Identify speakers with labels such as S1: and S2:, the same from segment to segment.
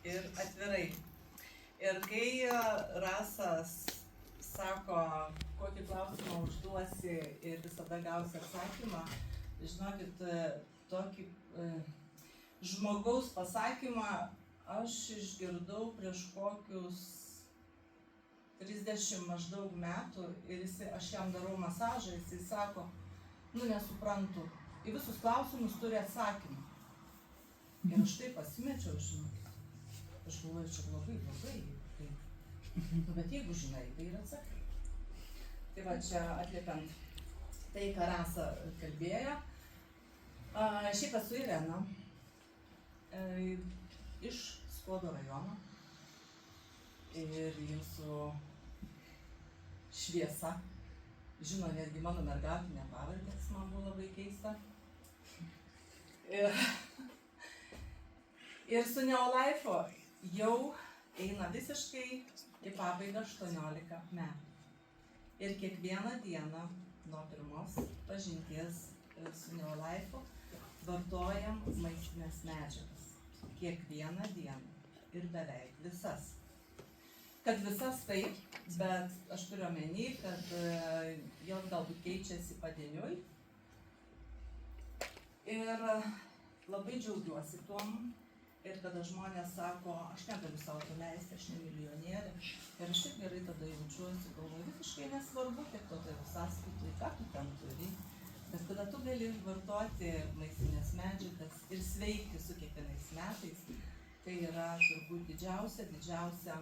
S1: ir atvirai. Ir kai Rasas sako, kokį klausimą užduosi ir visada gausi atsakymą, žinokit, tokį žmogaus pasakymą aš išgirdau prieš kokius 30 maždaug metų ir aš jam darau masažą, jisai sako, nesuprantu, į visus klausimus turi atsakymą. Ir aš taip pasimečiau, žinokit. Aš galvoju, čia labai blogai. Bet jeigu žinai, tai ir atsakai. Tai va, čia atliepiant tai, ką Rasa kalbėjo. Šiaip esu Irena, iš Skuodo rajono. Ir jūsų šviesa žino netgi mano mergautinę pavardę, kas man buvo labai keista. Ir su Neolife jau eina visiškai į pabaigą 18 metų. Ir kiekvieną dieną nuo pirmos pažinties su Neolife vartojam maistinės medžiagas. Kiekvieną dieną ir beveik visas. Kad visas taip, bet aš turiu omeny, kad jos galbūt keičiasi padieniui. Ir labai džiaugiuosi tuom. Ir kada žmonės sako, aš negaliu savo to leisti, aš ne milijonierė. Ir aš taip gerai tada jaučiuosi, galvoju, visiškai nesvarbu, kiek to tai sąskaitų, ką tu ten turi. Bet kada tu gali vartoti maistinės medžiagas ir sveikti su kiekvienais metais, tai yra turbūt didžiausia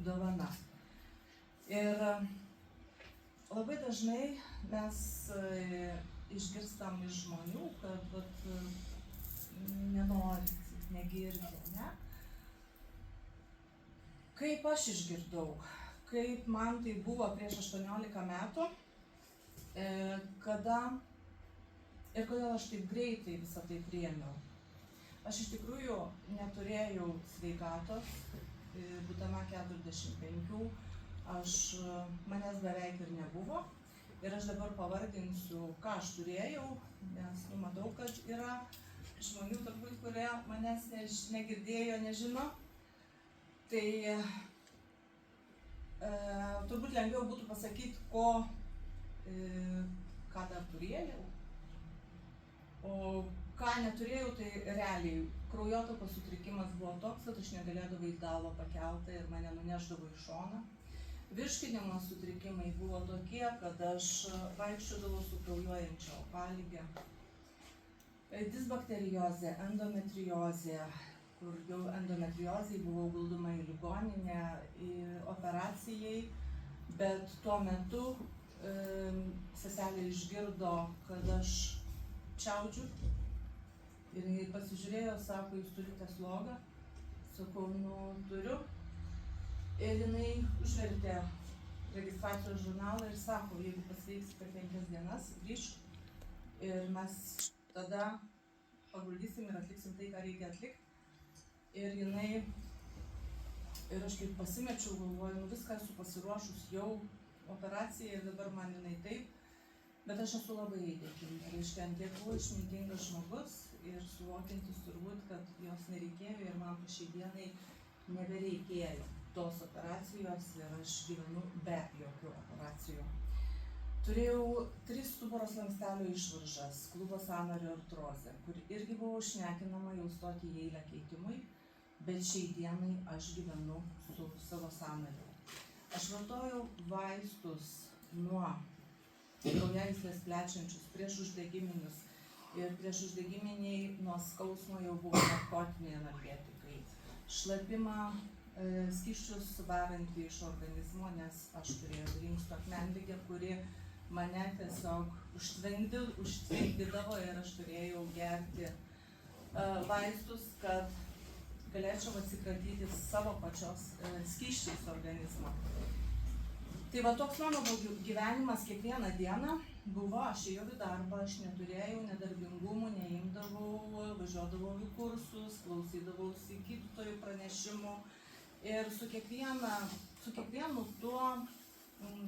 S1: dovana. Ir labai dažnai mes išgirstam iš žmonių, kad nenorit, negirdi, ne? Kaip aš išgirdau, kaip man tai buvo prieš 18 metų, kada ir kodėl aš taip greitai visą tai priėmiau. Aš iš tikrųjų neturėjau sveikatos, būdama 45, manęs beveik ir nebuvo. Ir aš dabar pavardinsiu, ką aš turėjau, nes matau, kad yra žmonių turbūt, kurie manęs negirdėjo, nežino. Tai turbūt lengviau būtų pasakyti, ką dar turėjau. O ką neturėjau, tai realiai kraujotakos sutrikimas buvo toks, kad aš negalėdavau į galvą pakeltą ir mane nuneždavo į šoną. Virškinimo sutrikimai buvo tokie, kad aš vaikščiodavau su kraujuojančia opalige. Disbakteriozė, endometriozė, kur jau endometriozei buvau guldoma į ligoninę, į operacijai, bet tuo metu seselė išgirdo, kad aš čiaudžiu. Ir jis pasižiūrėjo, sako, jūs turite slogą? Sakau, turiu. Ir jinai užvertė registracijos žurnalą ir sako, jeigu pasveiksi per 5 dienas, grįžk. Ir mes tada paguldysim ir atliksim tai, ką reikia atlikti. Ir aš kaip pasimečiau, galvoju, viską esu pasiruošus jau operacijai ir dabar man jinai taip. Bet aš esu labai dėkinga. Reiškia, ant tiek buvau išmintingas žmogus ir suvokiantis turbūt, kad jos nereikėjo ir man po šiai dienai nebereikėjo tos operacijos ir aš gyvenu be jokių operacijų. Turėjau 3 stuburo slankstelio išvaržas, klubo sąnario artrozę, kur irgi buvau šnekinama jau stoti į eilę keitimui, bet šiai dienai aš gyvenu su savo sąnariu. Aš vartojau vaistus nuo kraujagyslės plečiančius, priešuždegiminius ir priešuždegiminiai nuo skausmo jau buvo narkotiniai analgetikai. Šlapimą, skysčius varantį iš organizmo, nes aš turėjau inksto akmenligę, kuri mane tiesiog užtvindydavo ir aš turėjau gerti vaistus, kad galėčiau atsikratyti savo pačios skysčiais organizmo. Tai va toks mano gyvenimas kiekvieną dieną buvo, aš ėjau į darbą, aš neturėjau nedarbingumų, neimdavau, važiuodavau į kursus, klausydavausi gydytojų pranešimų ir su kiekvienu tuo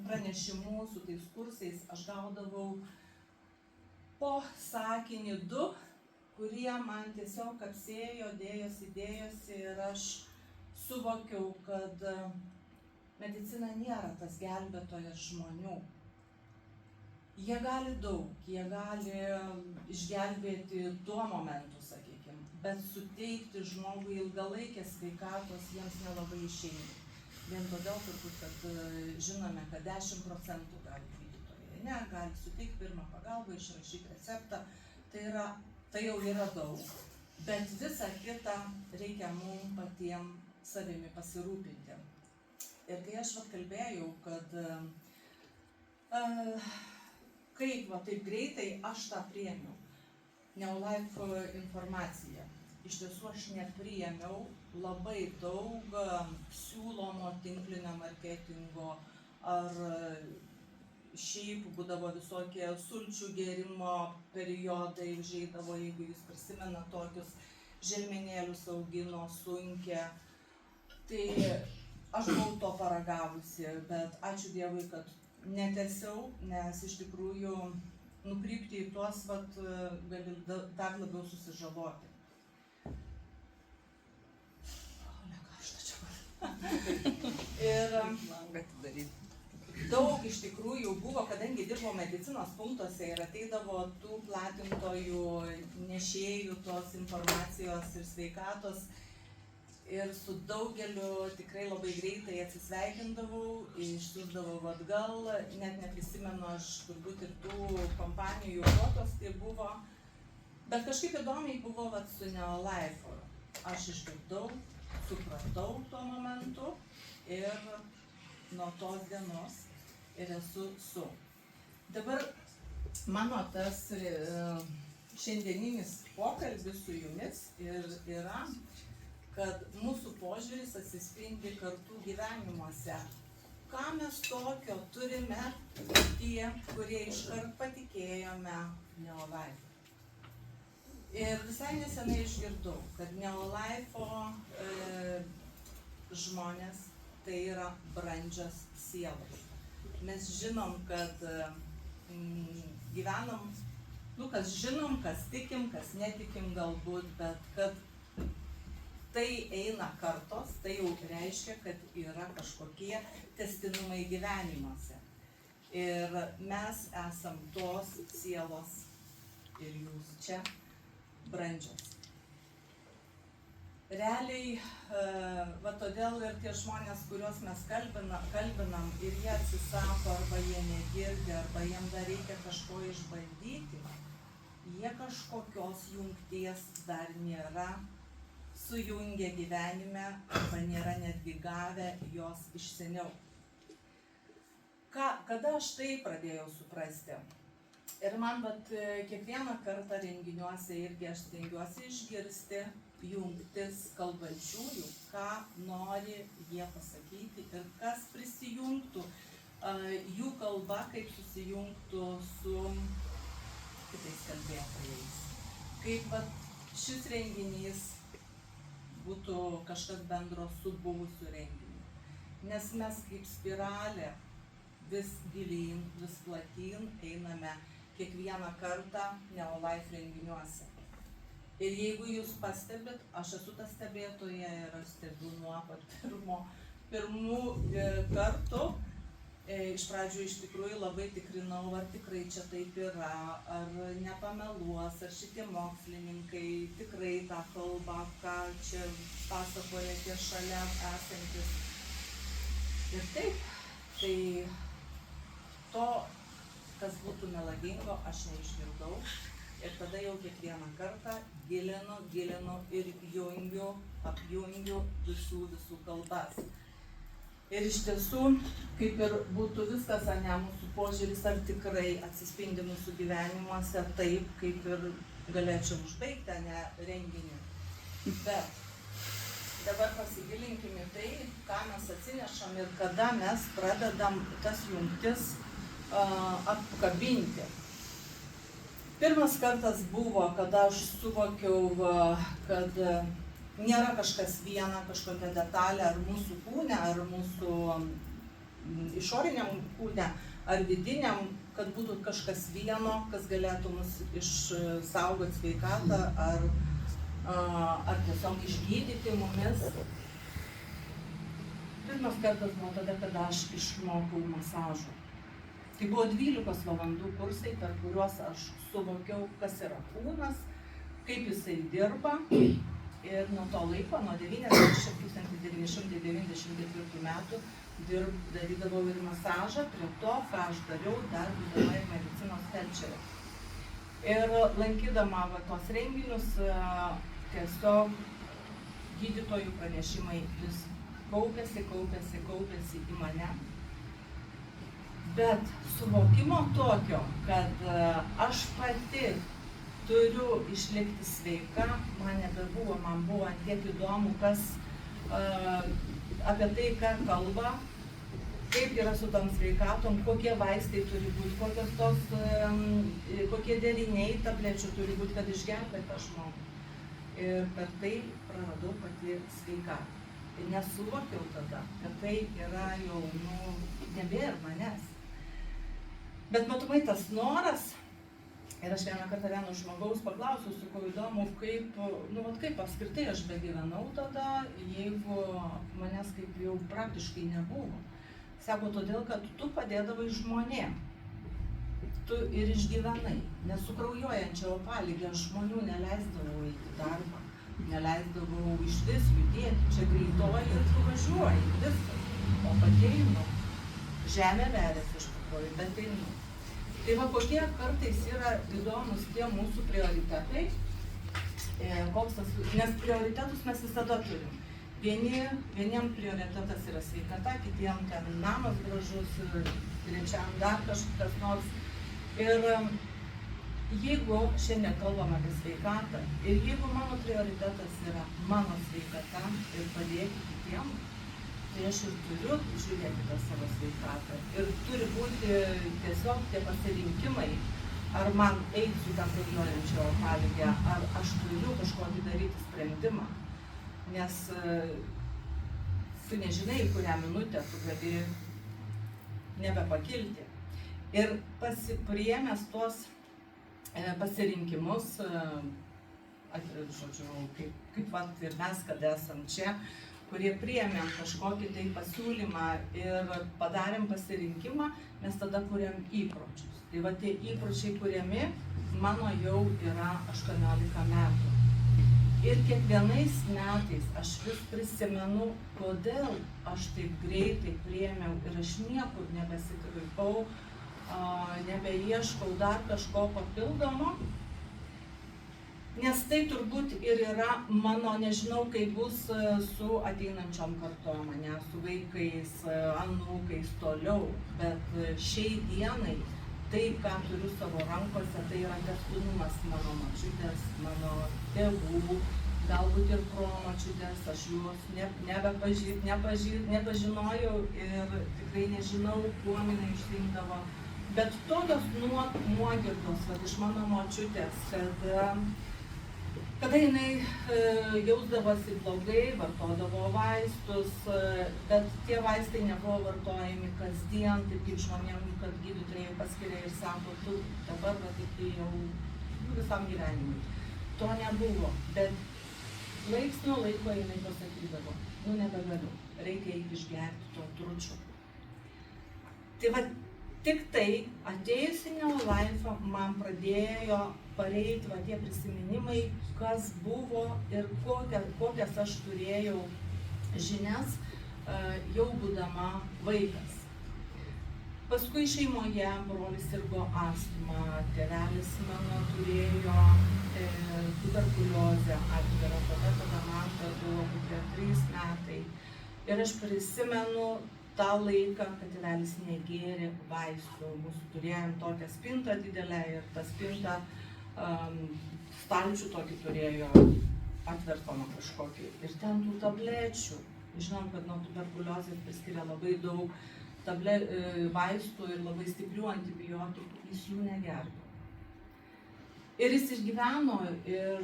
S1: pranešimu, su tais kursais aš gaudavau po sakinį 2, kurie man tiesiog kapsėjo, dėjosi ir aš suvokiau, kad medicina nėra tas gelbėtojas žmonių. Jie gali daug, jie gali išgelbėti tuo momentu, sakykime, bet suteikti žmogui ilgalaikės sveikatos jiems nelabai išeina. Vien todėl turbūt, kad žinome, kad 10% gali gydytojai, ne, gali suteikti pirmą pagalbą, išrašyti receptą, tai jau yra daug, bet visą kitą reikia mums patiems savimi pasirūpinti. Ir kai aš kalbėjau, kad kaip taip greitai aš tą priėmiau, Neolife informaciją. Iš tiesų aš nepriėmiau labai daug siūlomo tinklinio marketingo ar šiaip būdavo visokie sulčių gėrimo periodai, užeidavo, jeigu jūs prisimena, tokius želmenėlius augino sunkę. Tai aš buvau to paragavusi, bet ačiū Dievui, kad netęsiau, nes iš tikrųjų nukrypti į tuos, gali dar labiau susižaloti. Ir daug iš tikrųjų buvo, kadangi dirbo medicinos punktuose ir ateidavo tų platintojų, nešėjų tos informacijos ir sveikatos, ir su daugeliu tikrai labai greitai atsisveikindavau, išsiųsdavau atgal, net neprisimenu aš turbūt ir tų kompanijų, kokios tai buvo, bet kažkaip įdomiai buvo su Neolife. Aš išgirdau, supratau tuo momentu ir nuo tos dienos ir esu su. Dabar mano tas šiandieninis pokalbis su jumis yra, kad mūsų požiūris atsispindi kartų gyvenimuose. Ką mes tokio turime tie, kurie iškart patikėjome Neolife. Ir visai nesenai išgirdau, kad Neolife žmonės tai yra brandžios sielos. Mes žinom, kad gyvenam, kas žinom, kas tikim, kas netikim galbūt, bet kad tai eina kartos, tai jau reiškia, kad yra kažkokie tęstinumai gyvenimuose. Ir mes esam tos sielos ir jūs čia brandžios. Realiai, todėl ir tie žmonės, kuriuos mes kalbinam ir jie atsisako, arba jie negirdi, arba jiem dar reikia kažko išbandyti, jie kažkokios jungties dar nėra sujungę gyvenime, arba nėra netgi gavę jos iš seniau. Kada aš tai pradėjau suprasti? Ir man kiekvieną kartą renginiuose irgi aš stengiuosi išgirsti jungtis kalbančiųjų, ką nori jie pasakyti ir kas prisijungtų jų kalba, kaip susijungtų su kitais kalbėtojais. Kaip šis renginys būtų kažkas bendro su buvusiu renginiu. Nes mes kaip spiralė vis gilyn, vis platyn einame kiekvieną kartą Neolife renginiuose. Ir jeigu jūs pastebit, aš esu ta stebėtoja ir aš stebiu nuo pat pirmų kartų. Iš pradžių iš tikrųjų labai tikrinau, ar tikrai čia taip yra, ar nepameluos, ar šitie mokslininkai tikrai tą kalbą, ką čia pasakoja tie šalia esantis. Ir taip, tai to, kas būtų melagingo, aš neišgirdau. Ir tada jau kiekvieną kartą gilinu ir apjungiu visų kalbas. Ir iš tiesų, kaip ir būtų viskas, mūsų požiūris, ar tikrai atsispindi mūsų gyvenimuose taip, kaip ir galėčiau užbaigti renginį. Bet dabar pasigilinkime tai, ką mes atsinešam ir kada mes pradedam tas jungtis apkabinti. Pirmas kartas buvo, kada aš suvokiau, kad nėra kažkas viena, kažkokia detalė, ar mūsų kūne, ar mūsų išoriniam kūne, ar vidiniam, kad būtų kažkas vieno, kas galėtų mus išsaugoti sveikatą, ar tiesiog išgydyti mumis. Pirmas kartas buvo tada, kada aš išmokau masažo. Tai buvo 12 valandų kursai, per kuriuos aš suvokiau, kas yra kūnas, kaip jisai dirba. Ir nuo to laiko, nuo 1994 metų, darydavau ir masažą prie to, ką aš dariau dar būdama ir medicinos felčerė. Ir lankydama tos renginius, tiesiog gydytojų pranešimai vis kaupėsi į mane. Bet suvokimo tokio, kad aš pati turiu išlikti sveika, man nebebuvo, man buvo tiek įdomu, kas apie tai, ką kalba, kaip yra su tom sveikatom, kokie vaistai turi būti, kokie deriniai tablečių turi būti, kad išgelbėti tą žmogų. Ir per tai praradau pati sveikatą. Ir nesuvokiau tada, kad tai yra jau, nebėra manęs. Bet matomai tas noras, ir aš vieną kartą vieno žmogaus paklausiau, sakau, įdomu, kaip apskritai aš begyvenau tada, jeigu manęs kaip jau praktiškai nebuvo. Sako, todėl, kad tu padėdavai žmonėm. Tu ir išgyvenai, nes su kraujuojančia opalige žmonių neleisdavau eiti į darbą, neleisdavau iš vis judėti, čia greitoji ir tu važiuoji, viskas, o pati einu. Žemė veriasi iš tikrųjų, bet einu. Tai va, kokie kartais yra įdomus tie mūsų prioritetai, nes prioritetus mes visada turim. Vieniem prioritetas yra sveikata, kitiem ten namas gražus, trečiam dar kažkas nors. Ir jeigu šiandien kalbam apie sveikatą, ir jeigu mano prioritetas yra mano sveikata ir padėti kitiem, tai aš ir turiu žiūrėti tą savo sveikatą. Ir turi būti tiesiog tie pasirinkimai, ar man eiti su tą kraujuojančia opalige, ar aš turiu kažkokį daryti sprendimą. Nes tu nežinai, kurią minutę tu gali nebepakilti. Ir priėmęs tuos pasirinkimus, žodžiu, kaip ir mes, kad esam čia, kurie priėmėm kažkokį tai pasiūlymą ir padarėm pasirinkimą, mes tada kuriam įpročius. Tai va tie įpročiai kuriami mano jau yra 18 metų. Ir kiekvienais metais aš vis prisimenu, kodėl aš taip greitai priėmiau ir aš niekur nebesikraipau, nebeieškau dar kažko papildomo. Nes tai turbūt ir yra mano, nežinau, kaip bus su ateinančiom kartom, su vaikais, anūkais toliau, bet šiai dienai tai, ką turiu savo rankose, tai yra tęstinumas mano močiutės, mano tėvų, galbūt ir promočiutės, aš juos nepažinojau ir tikrai nežinau, kuo jinai išrinkdavo. Bet tokios nuogirdos iš mano močiutės, kada jinai jausdavosi blogai, vartodavo vaistus, bet tie vaistai nebuvo vartojami kasdien, taip kaip žmonėm, kad gydytojai paskiria ir sako, tu dabar iki jau visam gyvenimui. To nebuvo, bet laiks nuo laiko jinai pasakydavo, nebegaliu, reikia eiti išgerti to tručio. Tai va, tik tai atėjus į Neolife'ą man pradėjo pareiti tie prisiminimai, kas buvo ir kokias aš turėjau žinias jau būdama vaikas. Paskui šeimoje brolis sirgo astma, tėvelis mano turėjo tuberkuliozę atvirą, tada man buvo kokie 3 metai. Ir aš prisimenu tą laiką, kad tėvelis negėrė vaistų. Mūsų turėjom tokią spintą didelę ir tą spintą stalčių tokį turėjo atvertomą kažkokį. Ir ten tų tablečių. Žinom, kad nuo tuberkuliozės priskiria labai daug vaistų ir labai stiprių antibiotikų. Jis jų negerdavo. Ir jis išgyveno ir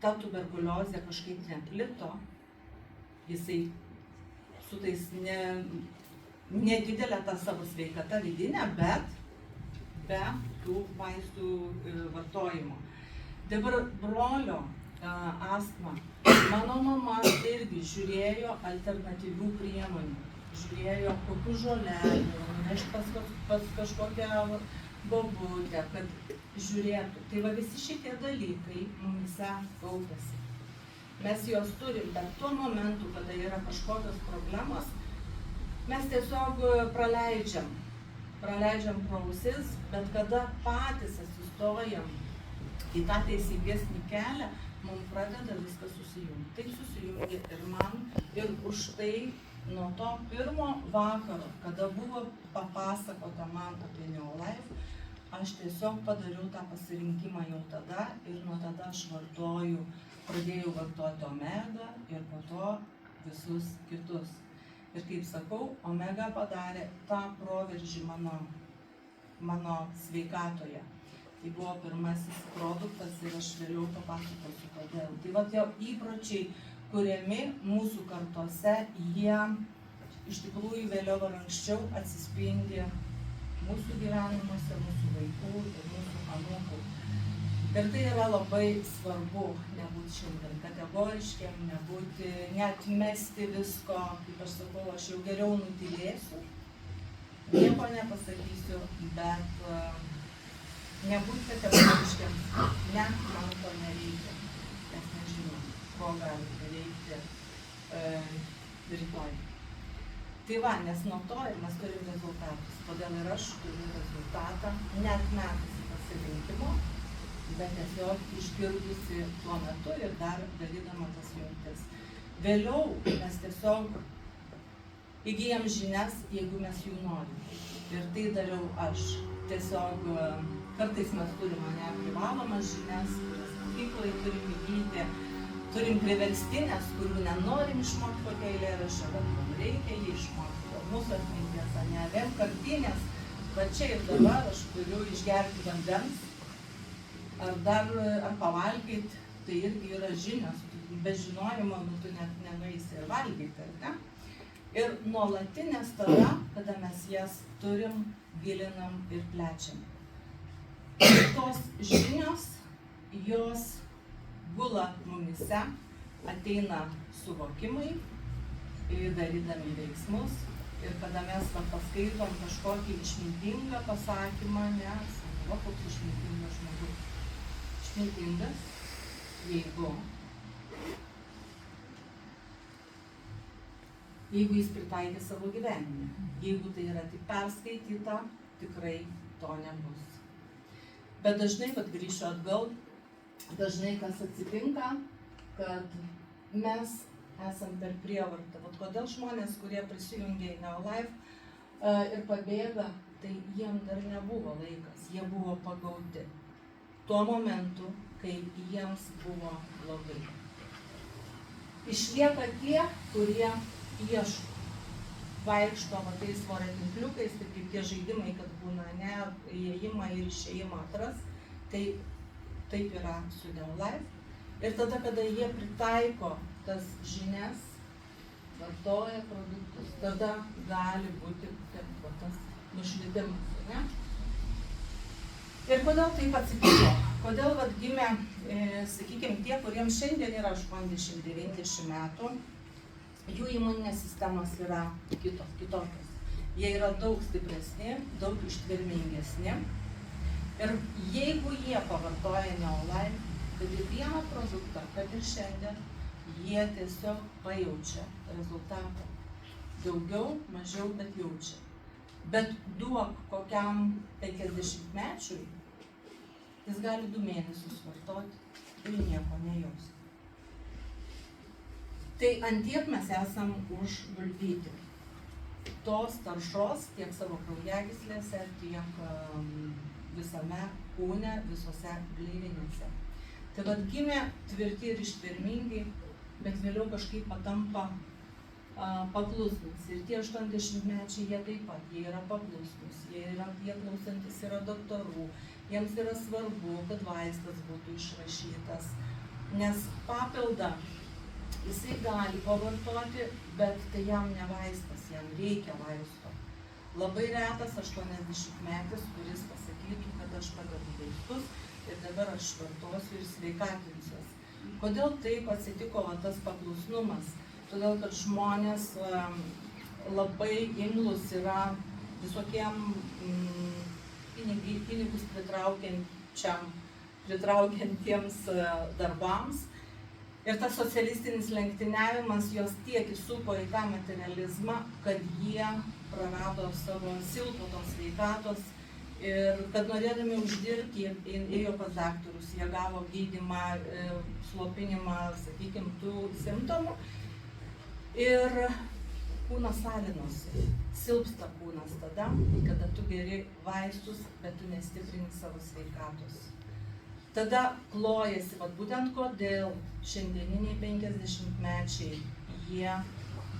S1: ta tuberkuliozė kažkaip neplito. Jisai su tais nedidelė ta savo sveikata vidinė, bet be tų vaistų vartojimo. Dabar brolio astma. Mano mama irgi žiūrėjo alternatyvių priemonių, žiūrėjo kokių žolelių, nunešti pas kažkokią bobutę, kad žiūrėtų. Tai va visi šitie dalykai mumise kaupėsi. Mes juos turim, bet tuo momentu, kada yra kažkokios problemos, mes tiesiog praleidžiam pro ausis, bet kada patys atsistojam į tą teisingesnį kelią, mums pradeda viskas susijungti. Tai susijungia ir man, ir už tai nuo to pirmo vakaro, kada buvo papasakota man apie Neolife, aš tiesiog padariau tą pasirinkimą jau tada ir nuo tada aš pradėjau vartoti omega ir po to visus kitus. Ir kaip sakau, omega padarė tą proveržį mano sveikatoje. Tai buvo pirmasis produktas ir aš vėliau papasakosiu kodėl. Tai va tie įpročiai, kuriami mūsų kartose, jie iš tikrųjų vėliau ar anksčiau atsispindi mūsų gyvenimuose, mūsų vaikų ir mūsų anūkų. Ir tai yra labai svarbu nebūti šiandien kategoriškiam, neatmesti visko, kaip aš sakau, aš jau geriau nutylėsiu, nieko nepasakysiu, bet nebūti kategoriškiam, ne, man to nereikia, nes nežinom, ko gali paveikti rytoj. Tai va, nes nuo to ir mes turim rezultatus, todėl ir aš turiu rezultatą, neatmetusi pasirinkimo, bet tiesiog išgirdusi tuo metu ir dar darydama tas jungtis. Vėliau mes tiesiog įgyjam žinias, jeigu mes jų norim. Ir tai dariau aš. Tiesiog kartais mes turim privalomas žinias, kurias mokyklai turim įgyti, turim priverstinės, kurių nenorim išmokti kokio eilėraščio, bet mums reikia jį išmokti. Mūsų atminties, ne vienkartinės, bet čia ir dabar aš turiu išgerti vandens, ar pavalgyti, tai irgi yra žinios, be žinojimo tu net nenueisi ir valgyti, ar ne? Ir nuolatinės tada, kada mes jas turim, gilinam ir plečiam. Tos žinios, jos gula mumise, ateina suvokimai, darydami veiksmus, ir kada mes paskaitom kažkokį išmintingą pasakymą, nes, koks išmintingas žmogus. Išmintingas, jeigu jis pritaikė savo gyvenime. Jeigu tai yra tik perskaityta, tikrai to nebus. Bet dažnai, kad grįšiu atgal, dažnai kas atsitinka, kad mes esam per prievartą. Vat kodėl žmonės, kurie prisijungia į Neolife ir pabėga, tai jiem dar nebuvo laikas, jie buvo pagauti. Tuo momentu, kai jiems buvo blogai. Išlieka tie, kurie ieško, vaikšto tais voratinkliukais, tai kaip tie žaidimai, kad būna įėjimą ir išėjimą atras, tai taip yra su Neolife. Ir tada, kada jie pritaiko tas žinias, vartoja produktus, tada gali būti tas nušvitimas, ne? Ir kodėl taip atsitiko? Kodėl gimė, sakykime, tie, kuriems šiandien yra 80-90 metų, jų imuninės sistemos yra kitokios. Jie yra daug stipresni, daug ištvermingesni. Ir jeigu jie pavartoja Neolife, kad ir vieną produktą, kad ir šiandien, jie tiesiog pajaučia rezultatą. Daugiau, mažiau, bet jaučia. Bet duok kokiam 50-mečiui, jis gali 2 mėnesius vartoti ir nieko nejaus. Tai antiek mes esam užvaldyti tos taršos tiek savo kraujagyslėse, tiek visame kūne, visose gleivinėse. Tai vat gimė tvirti ir ištvermingi, bet vėliau kažkaip patampa paklusnus. Ir tie 80-mečiai, jie taip pat, jie yra paklusnus, jie klausantis yra doktorų, jiems yra svarbu, kad vaistas būtų išrašytas, nes papildą jisai gali pavartoti, bet tai jam ne vaistas, jam reikia vaisto. Labai retas 80-metis, kuris pasakytų, kad aš padedu vaistus ir dabar aš vartosiu ir sveikatinsiuos. Kodėl taip atsitiko tas paklusnumas? todėl kad žmonės labai imlus yra visokiem pinigus pritraukiantiems darbams. Ir tas socialistinis lenktyniavimas jos tiek įsupo į tą materializmą, kad jie prarado savo silpo tos sveikatos ir kad norėdami uždirbti, jie ėjo pas daktarus, jie gavo gydymą, slopinimą, sakykime, tų simptomų ir kūnas alinosi, silpsta kūnas tada, kada tu geri vaistus, bet tu nestiprini savo sveikatos. Tada klojasi, būtent kodėl šiandieniniai 50-mečiai, jie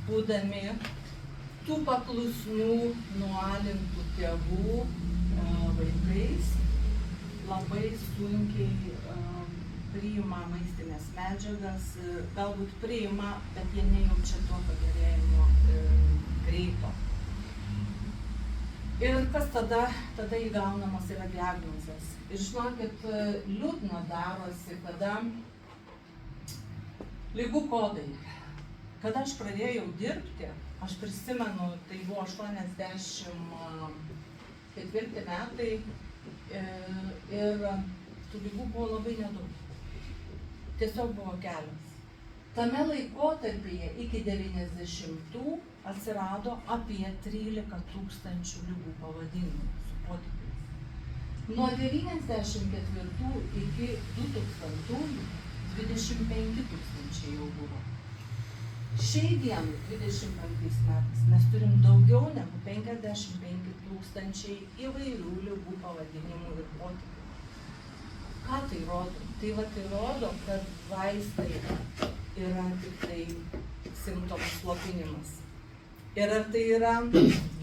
S1: būdami tų paklusnių, nualintų tėvų vaikais, labai sunkiai priima maistinės medžiagas, galbūt priima, bet jie nejaučia to pagerėjimo greito. Ir kas tada įgaunamos yra diagnozės. Ir žinokit, liūdna darosi, kada ligų kodai. Kada aš pradėjau dirbti, aš prisimenu, tai buvo 84 metai ir tų ligų buvo labai nedaug. Tiesiog buvo kelias. Tame laikotarpyje iki 90-ų atsirado apie 13 000 ligų pavadinimų su potipiais. Nuo 94 iki 2000 25 000 jau buvo. Šiai dienai, 25 metais, mes turim daugiau negu 55 000 įvairių ligų pavadinimų ir potipių. Ką tai rodo? Tai rodo, kad vaistai yra tik tai simptomų slopinimas. Ir ar tai yra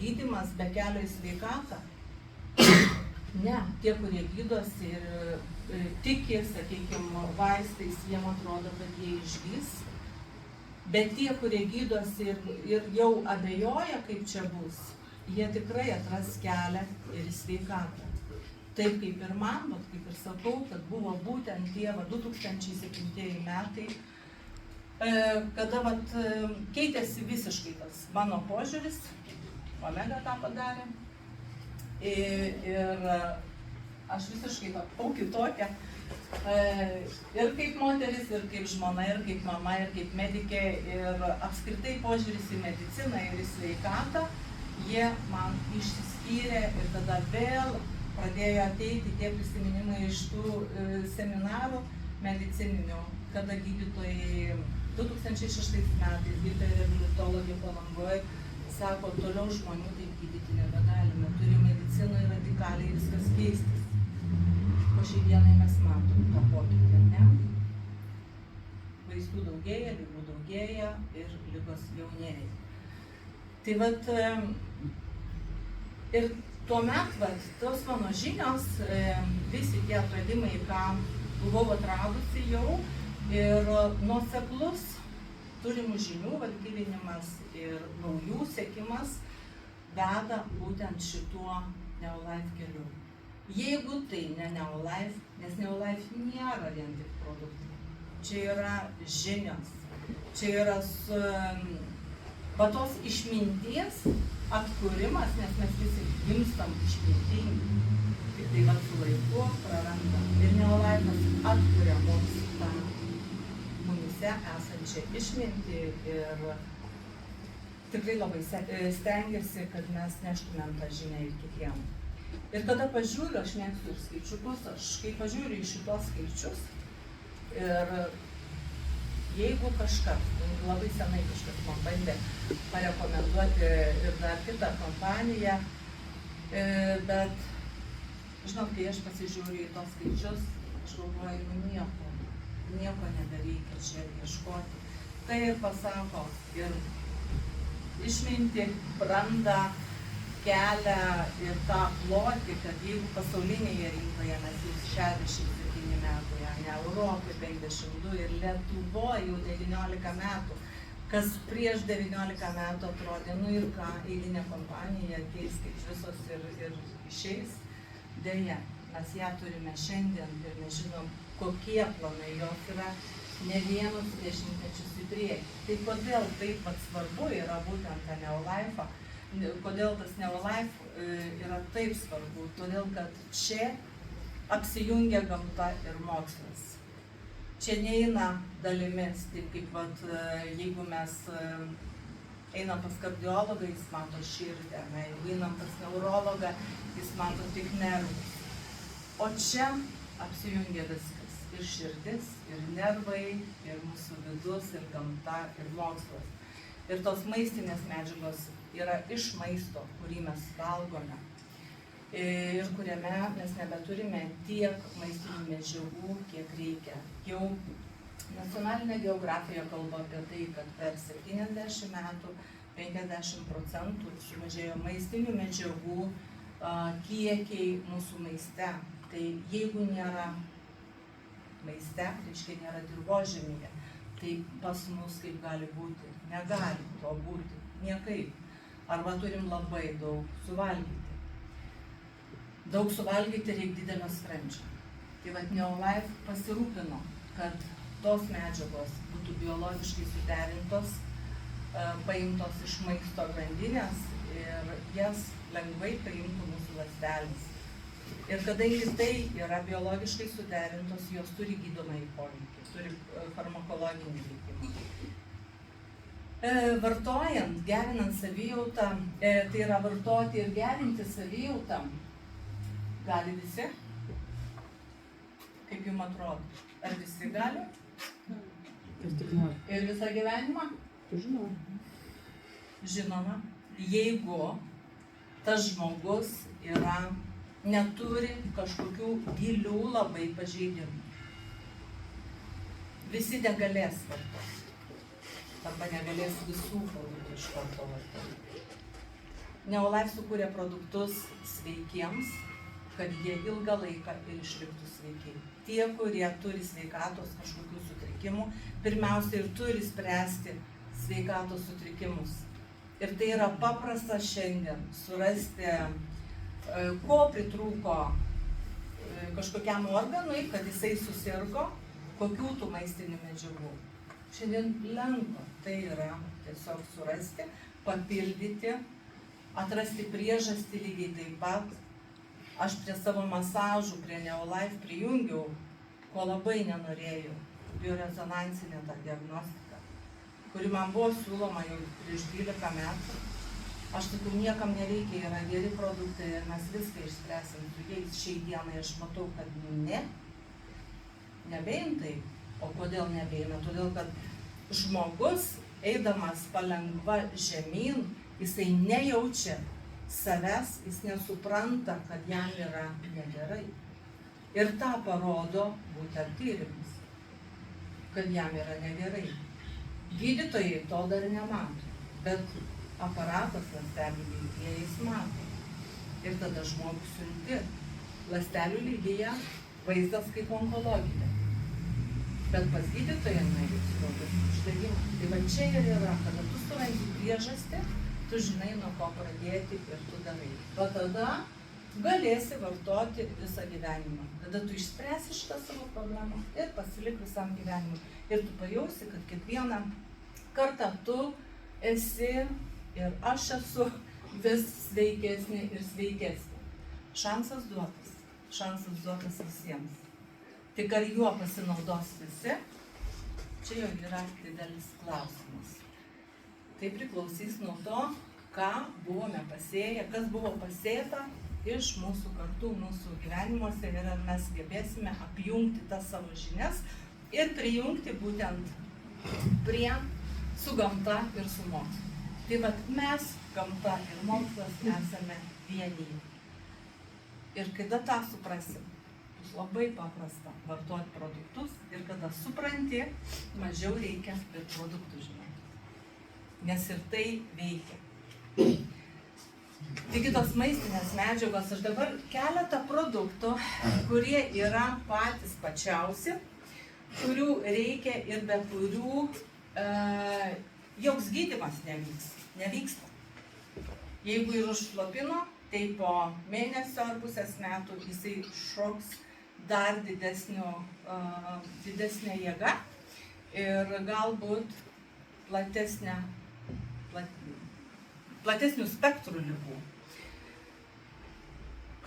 S1: gydymas be kelio į sveikatą? Ne, tie, kurie gydosi ir tiki, sakykime, vaistais, jiem atrodo, kad jie išgys. Bet tie, kurie gydosi ir jau abejoja, kaip čia bus, jie tikrai atras kelią ir į sveikatą. Taip kaip ir man, kaip ir sakau, kad buvo būtent tie 2007 metai, kada keitėsi visiškai tas mano požiūris, Omega tą padarė. Ir aš visiškai tapau kitokia. Ir kaip moteris, ir kaip žmona, ir kaip mama, ir kaip medikė, ir apskritai požiūris į mediciną ir į sveikatą, jie man išsiskyrė ir tada vėl pradėjo ateiti tie prisiminimai iš tų seminarų medicininių, kada gydytojai 2006 metais, gydytojai reabilitologė Palangoje, sako, toliau žmonių taip gydyti nebegalime, turi medicinoje radikaliai viskas keistis. Po šiai dienai mes matom tą pokytį, ne? Vaistų daugėja, ligų daugėja ir ligos jaunėja. Tai ir tuomet, tos mano žinios, visi tie atradimai, ką buvau atradusi jau, ir nuoseklus turimų žinių gilinimas ir naujų sekimas veda būtent šituo Neolife keliu. Jeigu tai ne Neolife, nes Neolife nėra vien tik produktai, čia yra žinios, čia yra tos išminties atkūrimas, nes mes visi gimstam išmintingi, tik tai su laiku prarandam. Ir Neolife'as atkuria mums tą mumise esančią išmintį ir tikrai labai stengiasi, kad mes neštumėm tą žinią ir kitiem. Ir kada pažiūriu, aš mėgstu ir skaičiukus, kai pažiūriu į šitos skaičius ir jeigu kažkas, labai senai kažkas man bandė parekomenduoti ir dar kitą kompaniją, bet, žinot, kai aš pasižiūriu į tos skaičius, aš galvoju, nieko nebereikia čia ieškoti. Tai ir pasako ir išminti, brandą, kelią ir tą plotį, kad jeigu pasaulinėje rinkoje mes jau 67 metų, ne Europoje 52 ir Lietuvoje jau 19 metų, kas prieš 19 metų atrodė, ir ką, eilinė kompanija ateis kaip visos ir išeis. Deja, mes ją turime šiandien ir nežinom, kokie planai jos yra ne vienus dešimtmečius į priekį. Tai kodėl taip pat svarbu yra būtent ta Neolife, kodėl tas Neolife yra taip svarbu, todėl kad čia apsijungia gamta ir mokslas. Čia neina dalimis, taip kaip jeigu mes einam pas kardiologą, jis mato širdį, jeigu einam pas neurologą, jis mato tik nervus. O čia apsijungia viskas. Ir širdis, ir nervai, ir mūsų vidus, ir gamta, ir mokslas. Ir tos maistinės medžiagos yra iš maisto, kurį mes valgome. Ir kuriame mes nebeturime tiek maistinių medžiagų, kiek reikia. Jau Nacionalinė geografija kalba apie tai, kad per 70 metų 50% sumažėjo maistinių medžiagų kiekiai mūsų maiste. Tai jeigu nėra maiste, reiškia nėra dirvožemyje, tai pas mus kaip gali būti? Negali to būti, niekaip. Arba turim labai daug suvalgyti. Daug suvalgyti reikia didelio skrandžio. Tai vat Neolife pasirūpino, kad tos medžiagos būtų biologiškai suderintos, paimtos iš maisto grandinės ir jas lengvai paimtų mūsų ląstelės. Ir kadangi tai yra biologiškai suderintos, jos turi gydomąjį poveikį, turi farmakologinį veikimą. Vartojant, gerinant savijautą, tai yra vartoti ir gerinti savijautą, gali visi? Kaip jums atrodo? Ar visi gali? Ir visą gyvenimą? Žinoma, jeigu tas žmogus neturi kažkokių gilių labai pažeidimų. Visi negalės vartoti. Arba negalės visų produktų iš karto vartoti. Neolife sukūrė produktus sveikiems, kad jie ilgą laiką ir išliktų sveiki. Tie, kurie turi sveikatos kažkokių sutrikimų, pirmiausia ir turi spręsti sveikatos sutrikimus. Ir tai yra paprasta šiandien surasti, ko pritrūko kažkokiam organui, kad jisai susirgo, kokių tų maistinių medžiagų. Šiandien lengva tai yra tiesiog surasti, papildyti, atrasti priežastį lygiai taip pat. Aš prie savo masažų, prie Neolife prijungiau, ko labai nenorėjau, biorezonansinę tą diagnostiką, kuri man buvo siūloma jau prieš 12 metų. Aš sakiau, niekam nereikia, yra geri produktai ir mes viską išspręsim su jais. Šiai dienai aš matau, kad nebein taip. O kodėl nebeina? Todėl, kad žmogus, eidamas palengva žemyn, jisai nejaučia savęs, jis nesupranta, kad jam yra negerai. Ir tą parodo būtent tyrimas, kad jam yra negerai. Gydytojai to dar nemato, bet aparatas ląstelių lygyje jis mato. Ir tada žmogus siunti. Ląstelių lygyje vaizdas kaip onkologija. Bet pas gydytoją nuėjus rodos uždegimą. Tai va čia ir yra, kada tu surandi priežastį, tu žinai, nuo ko pradėti ir tu darai. O tada galėsi vartoti visą gyvenimą. Tada tu išspręsi šitą savo problemą ir pasilik visam gyvenimui. Ir tu pajausi, kad kiekvieną kartą tu esi ir aš esu vis sveikesnė ir sveikesnė. Šansas duotas visiems. Tik ar juo pasinaudos visi, čia jau yra didelis klausimas. Tai priklausys nuo to, ką buvome pasėję, kas buvo pasėta iš mūsų kartų, mūsų gyvenimuose ir ar mes gebėsime apjungti tas savo žinias ir prijungti būtent su gamta ir su mokslu. Tai vat mes, gamta ir mokslas, esame vienyje. Ir kada tą suprasim, bus labai paprasta vartoti produktus ir kada supranti, mažiau reikia ir produktų žinoti. Nes ir tai veikia. Taigi tos maistinės medžiagos, aš dabar keletą produktų, kurie yra patys pačiausi, kurių reikia ir be kurių joks gydymas nevyksta. Jeigu ir užslopino, tai po mėnesio ar pusės metų jisai šoks dar didesnė jėga. ir galbūt platesnių spektrų ligų.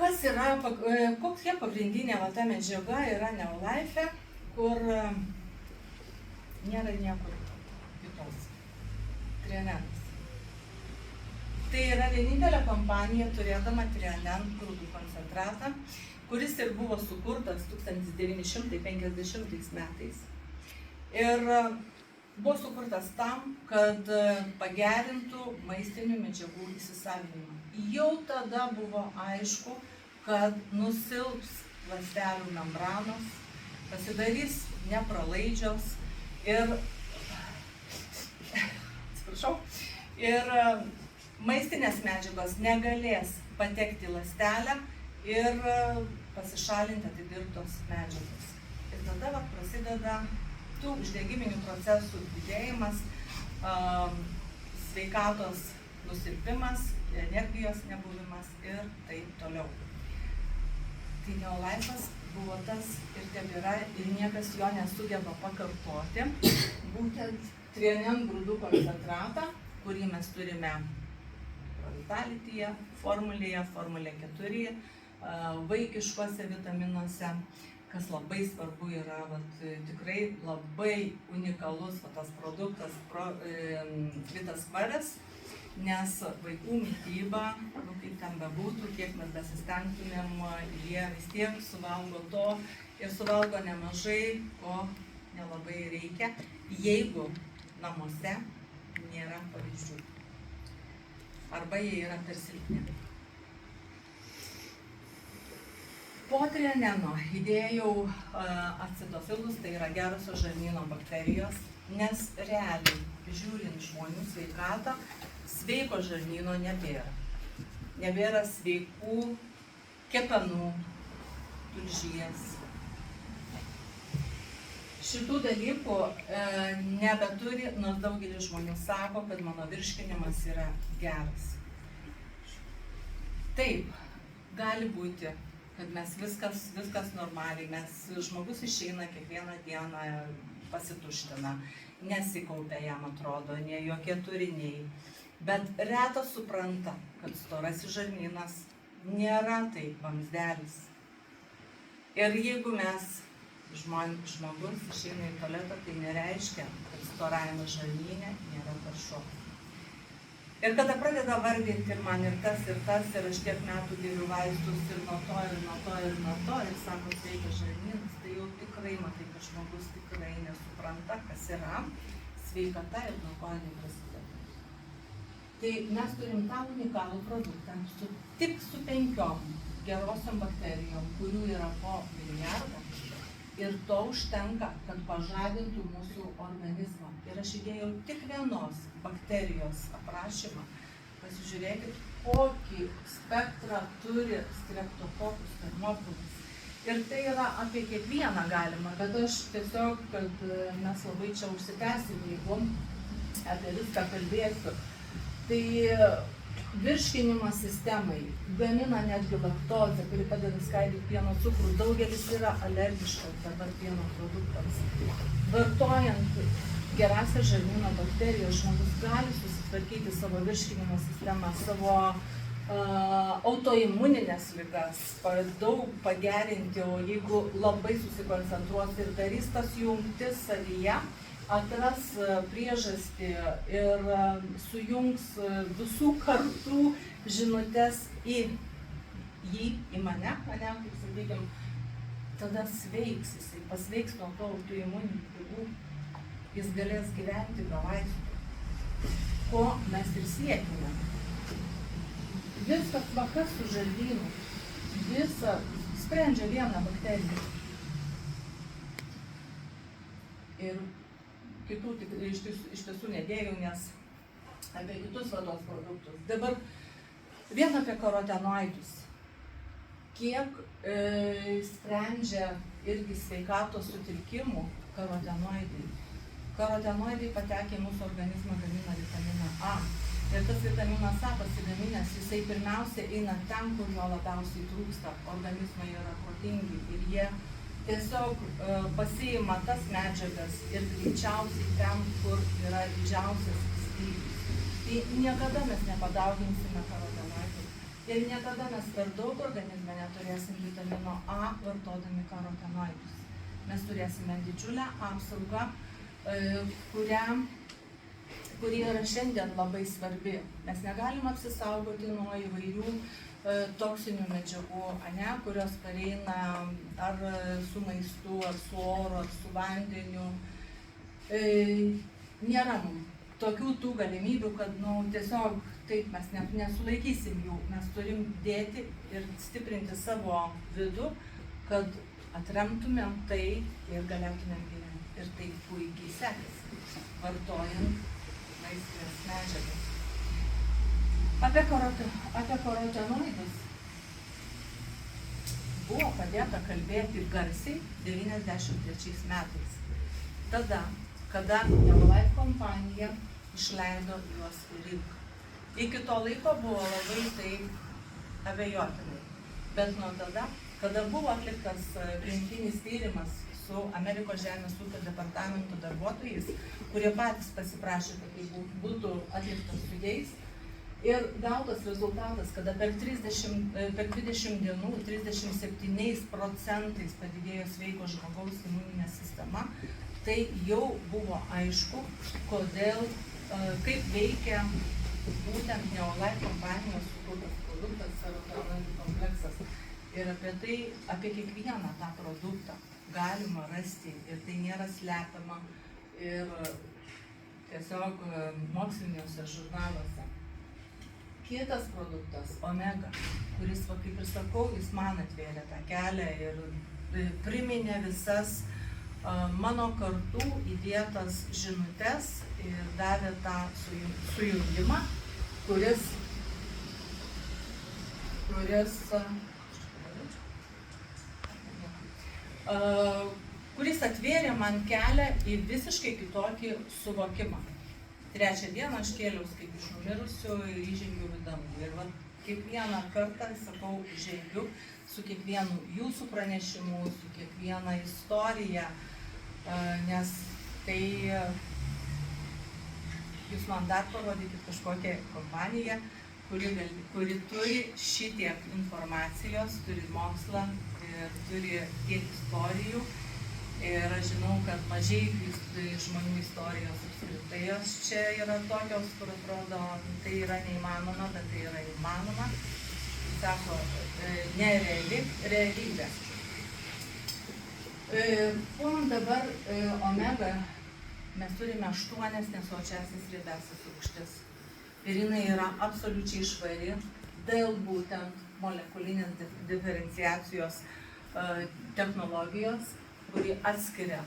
S1: Kas yra, kokia pagrindinė ta medžiaga yra Neolife, kur nėra niekur kitos. Trienenas. Tai yra vienintelė kompanija turėdama Trienen grūdų koncentratą, kuris ir buvo sukurtas 1950 metais. Ir buvo sukurtas tam, kad pagerintų maistinių medžiagų įsisavinimą. Jau tada buvo aišku, kad nusilps ląstelių membranos, pasidarys nepralaidžios ir maistinės medžiagos negalės patekti į ląstelę ir pasišalinti atidirbtos medžiagos. Ir tada prasideda tų uždegiminių procesų didėjimas, sveikatos nusilpimas, energijos nebuvimas ir taip toliau. Tai Neolifas buvo tas ir tebėra ir niekas jo nesugeba pakartoti. Būtent Trienen grūdų koncentratą, kurį mes turime Vitalityje, formulėje, formulė 4, vaikiškuose vitaminuose, kas labai svarbu yra, tikrai labai unikalus tas produktas Vitaskvaras, nes vaikų mityba, kaip ten bebūtų, kiek mes besistengtumėm, jie vis tiek suvalgo to ir suvalgo nemažai, ko nelabai reikia, jeigu namuose nėra pavyzdžių. Arba jie yra per silpni. Po Trieneno įdėjau acidofilus, tai yra gerosios žarnyno bakterijos, nes realiai, žiūrint žmonių sveikatą, sveiko žarnyno nebėra. Nebėra sveikų kepenų, tulžies. Šitų dalykų nebeturi, nors daugelis žmonių sako, kad mano virškinimas yra geras. Taip, gali būti, kad mes viskas normaliai, žmogus išeina kiekvieną dieną, pasituština, nesikaupia jam atrodo, ne jokie turiniai. Bet retas supranta, kad storasis žarnynas nėra taip vamzdelis. Ir jeigu žmogus išeina į tualetą, tai nereiškia, kad storajame žarnyne nėra taršos. Ir kada pradeda vardinti ir man ir tas, ir aš tiek metų geriu vaistus ir nuo to, ir sako sveikas žarnynas, tai jau tikrai matai, kad žmogus tikrai nesupranta, kas yra sveikata ir nuo ko jinai prasideda. Tai mes turim tą unikalų produktą tik su 5 gerosiom bakterijom, kurių yra po milijardą. Ir to užtenka, kad pažadintų mūsų organizmą. Ir aš įdėjau tik vienos bakterijos aprašymą. Pasižiūrėkit, kokį spektrą turi Streptococcus pneumococci. Ir tai yra apie kiekvieną galima, bet aš tiesiog, kad mes labai čia užsitęsim, jeigu apie viską kalbėsiu. Tai virškinimo sistemai gamina netgi laktozę, kuri padeda skaidyti pieno cukrų. Daugelis yra alergiškas dabar pieno produktams. Vartojant gerąsias žarnyno bakterijas, žmogus gali susitvarkyti savo virškinimo sistemą, savo autoimuninės ligas, daug pagerinti, o jeigu labai susikoncentruos ir darys tas jungtis savyje, atras priežastį ir sujungs visų kartų žinutes į jį, į mane, kaip sakykime, tada sveiks, jisai pasveiks nuo to autoimuninių ligų, jis galės gyventi be vaistų, ko mes ir siekime. Viskas vakas su žarnynu, visą sprendžia vieną bakteriją. Ir kitų iš tiesų nedėjau, nes apie kitus vados produktus. Dabar vien apie karotenoidus. Kiek sprendžia irgi sveikatos sutrikimų karotenoidai. Karotenoidai patekę į mūsų organizmą gamina vitaminą A. Ir tas vitaminas A pasigaminęs, jisai pirmiausia eina ten, kur jo labiausiai trūksta. Organizmai yra protingi ir jie tiesiog pasiima tas medžiagas ir greičiausiai ten, kur yra didžiausias stygius. Tai niekada mes nepadauginsime karotenoidų. Ir niekada mes per daug organizme neturėsim vitamino A vartodami karotenoidus. Mes turėsime didžiulę apsaugą, kuri yra šiandien labai svarbi. Mes negalim apsisaugoti nuo įvairių toksinių medžiagų, kurios pareina ar su maistu, ar su oru, ar su vandeniu. Nėra mums tokių tų galimybių, kad tiesiog taip mes nesulaikysim jų. Mes turim dėti ir stiprinti savo vidų, kad atremtumėm tai ir galėtumėm gyventi. Ir tai puikiai sekasi, vartojant maistines medžiagas. Apie karotenoidus buvo pradėta kalbėti garsiai 93 metais. Tada, kada Neolife kompanija išleido juos į rinką. Iki to laiko buvo labai taip abejotinai. Bet nuo tada, kada buvo atliktas klinikinis tyrimas su Amerikos žemės ūkio departamento darbuotojais, kurie patys pasiprašė, kad tai būtų atliktas su jais, ir gautas rezultatas, kada per 20 dienų 37% padidėjo sveiko žmogaus imuninė sistema, tai jau buvo aišku, kaip veikia būtent Neolife kompanijos sukurtas produktas, karotenoidų kompleksas. Ir apie kiekvieną tą produktą galima rasti ir tai nėra slepiama ir tiesiog moksliniuose žurnaluose. Kitas produktas, Omega, kuris, kaip ir sakau, jis man atvėrė tą kelią ir priminė visas mano kartų įdėtas žinutes ir davė tą sujungimą, kuris atvėrė man kelią į visiškai kitokį suvokimą. Trečią dieną aš kėliaus kaip iš numirusių ir įžengiau į dangų. Ir kiekvieną kartą, sakau, žengiu su kiekvienu jūsų pranešimu, su kiekviena istorija, nes tai jūs man dar parodykit kažkokią kompaniją, kuri turi šitiek informacijos, turi mokslą ir turi tiek istorijų. Ir aš žinau, kad mažai žmonių istorijos apskritai jos čia yra tokios, kur atrodo, tai yra neįmanoma, bet tai yra įmanoma. Sako, nereali realybė. Dabar Omega mes turime 8 nesočiąsias riebiąsias rūgštis. Ir jinai yra absoliučiai švari dėl būtent molekulinės diferenciacijos technologijos, kuri atskiria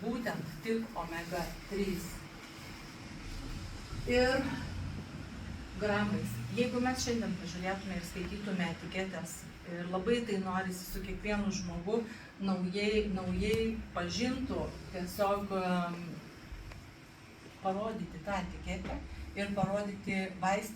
S1: būtent tik omega 3. Ir gramais. Jeigu mes šiandien pažiūrėtume ir skaitytume etiketės, ir labai tai norisi su kiekvienu žmogu naujai pažintų, tiesiog parodyti tą etiketę ir parodyti vaistinį.